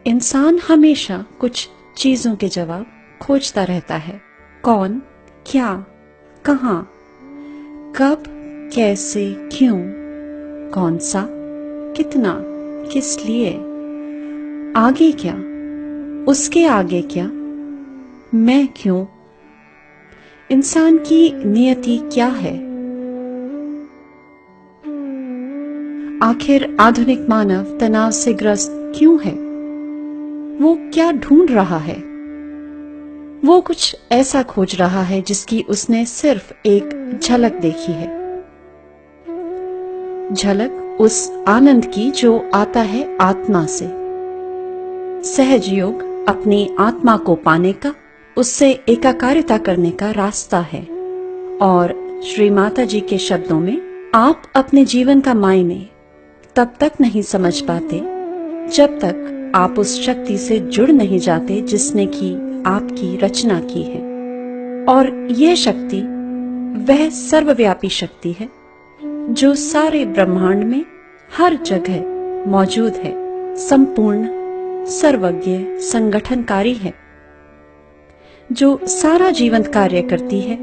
इंसान हमेशा कुछ चीजों के जवाब खोजता रहता है। कौन, क्या, कहाँ, कब, कैसे, क्यों, कौन सा, कितना, किस लिए, आगे क्या, उसके आगे क्या, मैं क्यों, इंसान की नियति क्या है। आखिर आधुनिक मानव तनाव से ग्रस्त क्यों है? वो क्या ढूंढ रहा है? वो कुछ ऐसा खोज रहा है जिसकी उसने सिर्फ एक झलक देखी है। झलक उस आनंद की जो आता है आत्मा से। सहज योग अपनी आत्मा को पाने का, उससे एकाकारिता करने का रास्ता है। और श्री माता जी के शब्दों में, आप अपने जीवन का मायने तब तक नहीं समझ पाते जब तक आप उस शक्ति से जुड़ नहीं जाते जिसने की आपकी रचना की है। और यह शक्ति वह सर्वव्यापी शक्ति है जो सारे ब्रह्मांड में हर जगह मौजूद है, संपूर्ण, सर्वज्ञ, संगठनकारी है, जो सारा जीवंत कार्य करती है,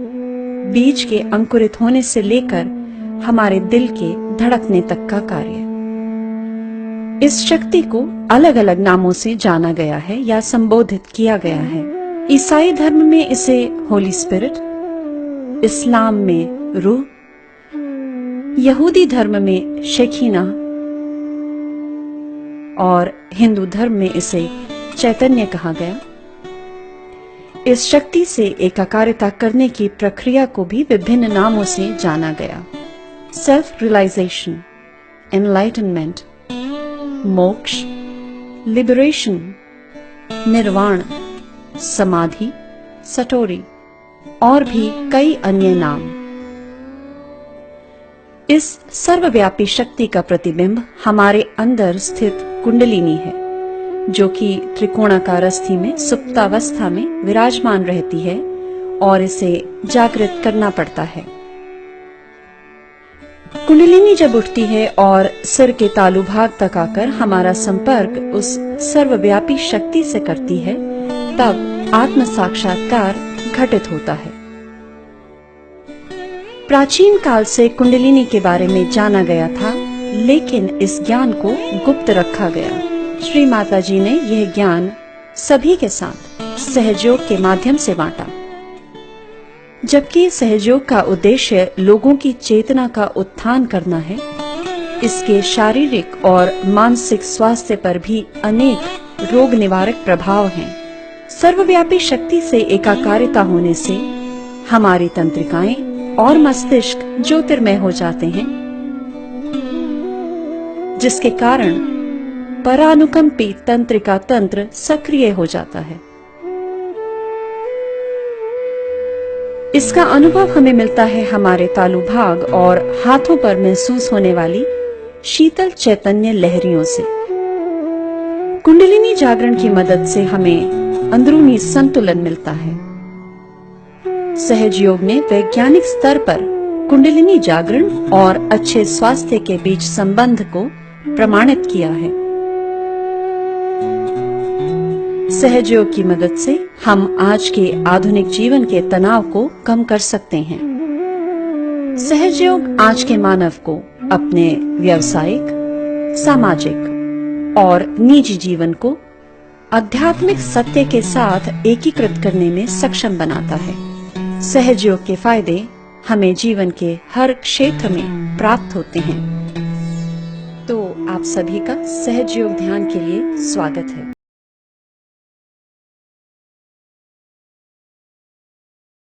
बीज के अंकुरित होने से लेकर हमारे दिल के धड़कने तक का कार्य। इस शक्ति को अलग अलग नामों से जाना गया है या संबोधित किया गया है। ईसाई धर्म में इसे होली स्पिरिट, इस्लाम में रूह, यहूदी धर्म में शेखीना और हिंदू धर्म में इसे चैतन्य कहा गया। इस शक्ति से एकाकारिता करने की प्रक्रिया को भी विभिन्न नामों से जाना गया। सेल्फ रियलाइजेशन, एनलाइटनमेंट, मोक्ष, लिबरेशन, निर्वाण, समाधि, सटोरी और भी कई अन्य नाम। इस सर्वव्यापी शक्ति का प्रतिबिंब हमारे अंदर स्थित कुंडलिनी है, जो कि त्रिकोणाकार अस्थि में सुप्तावस्था में विराजमान रहती है और इसे जागृत करना पड़ता है। कुंडलिनी जब उठती है और सिर के तालु भाग तक आकर हमारा संपर्क उस सर्वव्यापी शक्ति से करती है, तब आत्म साक्षात्कार घटित होता है। प्राचीन काल से कुंडलिनी के बारे में जाना गया था, लेकिन इस ज्ञान को गुप्त रखा गया। श्री माता जी ने यह ज्ञान सभी के साथ सहयोग के माध्यम से बांटा, जबकि सहयोग का उद्देश्य लोगों की चेतना का उत्थान करना है। इसके शारीरिक और मानसिक स्वास्थ्य पर भी अनेक रोग निवारक प्रभाव हैं। सर्वव्यापी शक्ति से एकाकारिता होने से हमारी तंत्रिकाएं और मस्तिष्क ज्योतिर्मय हो जाते हैं, जिसके कारण परानुकंपी तंत्रिका तंत्र सक्रिय हो जाता है। इसका अनुभव हमें मिलता है हमारे तालु भाग और हाथों पर महसूस होने वाली शीतल चैतन्य लहरियों से। कुंडलिनी जागरण की मदद से हमें अंदरूनी संतुलन मिलता है। सहज योग ने वैज्ञानिक स्तर पर कुंडलिनी जागरण और अच्छे स्वास्थ्य के बीच संबंध को प्रमाणित किया है। सहयोग की मदद से हम आज के आधुनिक जीवन के तनाव को कम कर सकते हैं। सहयोग आज के मानव को अपने व्यावसायिक, सामाजिक और निजी जीवन को आध्यात्मिक सत्य के साथ एकीकृत करने में सक्षम बनाता है। सहयोग के फायदे हमें जीवन के हर क्षेत्र में प्राप्त होते हैं। तो आप सभी का सहयोग ध्यान के लिए स्वागत है।